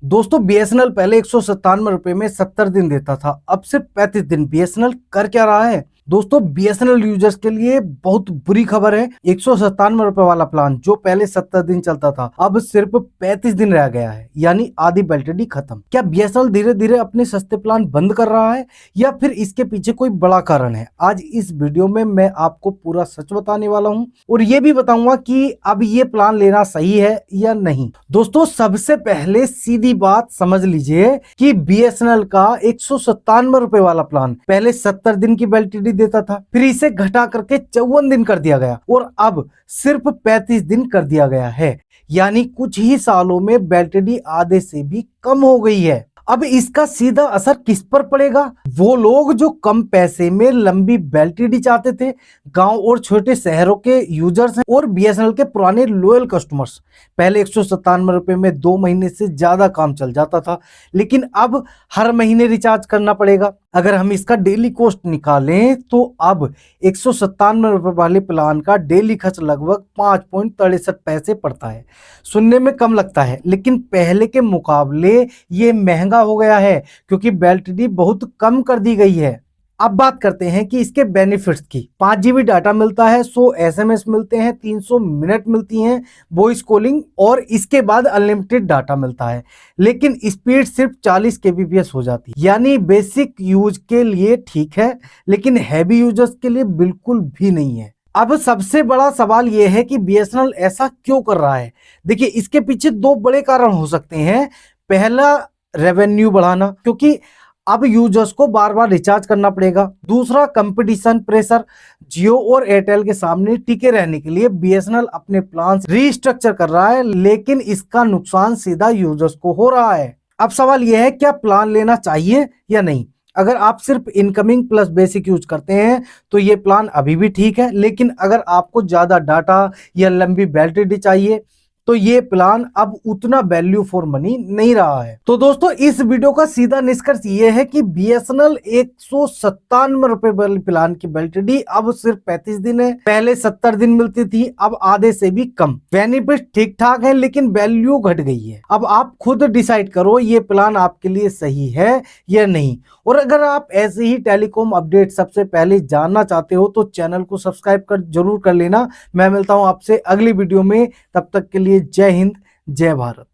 दोस्तों बीएसएनएल पहले 197 रुपए में 70 दिन देता था, अब सिर्फ 35 दिन। बीएसएनएल कर क्या रहा है दोस्तों? बीएसएनएल यूजर्स के लिए बहुत बुरी खबर है। 197 रुपए वाला प्लान जो पहले 70 दिन चलता था अब सिर्फ 35 दिन रह गया है, यानी आधी वैलिडिटी खत्म। क्या बीएसएनएल धीरे धीरे अपने सस्ते प्लान बंद कर रहा है या फिर इसके पीछे कोई बड़ा कारण है? आज इस वीडियो में मैं आपको पूरा सच बताने वाला हूं और ये भी बताऊंगा कि अब ये प्लान लेना सही है या नहीं। दोस्तों सबसे पहले सीधी बात समझ लीजिए कि बीएसएनएल का 197 रुपए वाला प्लान पहले 70 दिन की वैलिडिटी देता था, फिर इसे घटा करके 54 दिन कर दिया गया और अब सिर्फ 35 दिन कर दिया गया है, यानी कुछ ही सालों में वैलिडिटी आधे से भी कम हो गई है। अब इसका सीधा असर किस पर पड़ेगा? वो लोग जो कम पैसे में लंबी वैलिडिटी चाहते थे, गांव और छोटे शहरों के यूजर्स हैं और बीएसएनएल के पुराने लॉयल कस्टमर्स। पहले 197 रुपए में 2 महीने से ज्यादा काम चल जाता था, लेकिन अब हर महीने रिचार्ज करना पड़ेगा। अगर हम इसका डेली कॉस्ट निकालें तो अब 197 रुपए वाले प्लान का डेली खर्च लगभग 5.63 पैसे पड़ता है। सुनने में कम लगता है, लेकिन पहले के मुकाबले ये महंगा हो गया है क्योंकि वैलिडिटी बहुत कम कर दी गई है। अब बात करते हैं कि इसके बेनिफिट्स की। 5 GB डाटा मिलता है, 100 SMS मिलते हैं, 300 मिनट मिलती हैं वॉइस कॉलिंग और इसके बाद अनलिमिटेड डाटा मिलता है, लेकिन स्पीड सिर्फ 40 kbps हो जाती है, यानी बेसिक यूज के लिए ठीक है लेकिन हैवी यूजर्स के लिए बिल्कुल भी नहीं है। अब सबसे बड़ा सवाल यह है कि बीएसएनएल ऐसा क्यों कर रहा है? देखिए इसके पीछे 2 बड़े कारण हो सकते हैं। पहला, रेवेन्यू बढ़ाना, क्योंकि अब यूजर्स को बार बार रिचार्ज करना पड़ेगा। दूसरा, कंपटीशन प्रेशर। जियो और एयरटेल के सामने टिके रहने के लिए बीएसएनएल अपने प्लान रीस्ट्रक्चर कर रहा है, लेकिन इसका नुकसान सीधा यूजर्स को हो रहा है। अब सवाल यह है क्या प्लान लेना चाहिए या नहीं? अगर आप सिर्फ इनकमिंग प्लस बेसिक यूज करते हैं तो ये प्लान अभी भी ठीक है, लेकिन अगर आपको ज्यादा डाटा या लंबी वैलिडिटी चाहिए तो ये प्लान अब उतना वैल्यू फॉर मनी नहीं रहा है। तो दोस्तों इस वीडियो का सीधा निष्कर्ष ये है कि बीएसएनएल 197 रुपए वाले प्लान की वैलिडिटी अब सिर्फ 35 दिन है। पहले 70 दिन मिलती थी, अब आधे से भी कम। बेनिफिट ठीक ठाक है लेकिन वैल्यू घट गई है। अब आप खुद डिसाइड करो ये प्लान आपके लिए सही है या नहीं। और अगर आप ऐसे ही टेलीकॉम अपडेट सबसे पहले जानना चाहते हो तो चैनल को सब्सक्राइब जरूर कर लेना। मैं मिलता हूं आपसे अगली वीडियो में, तब तक के लिए जय हिंद, जय भारत।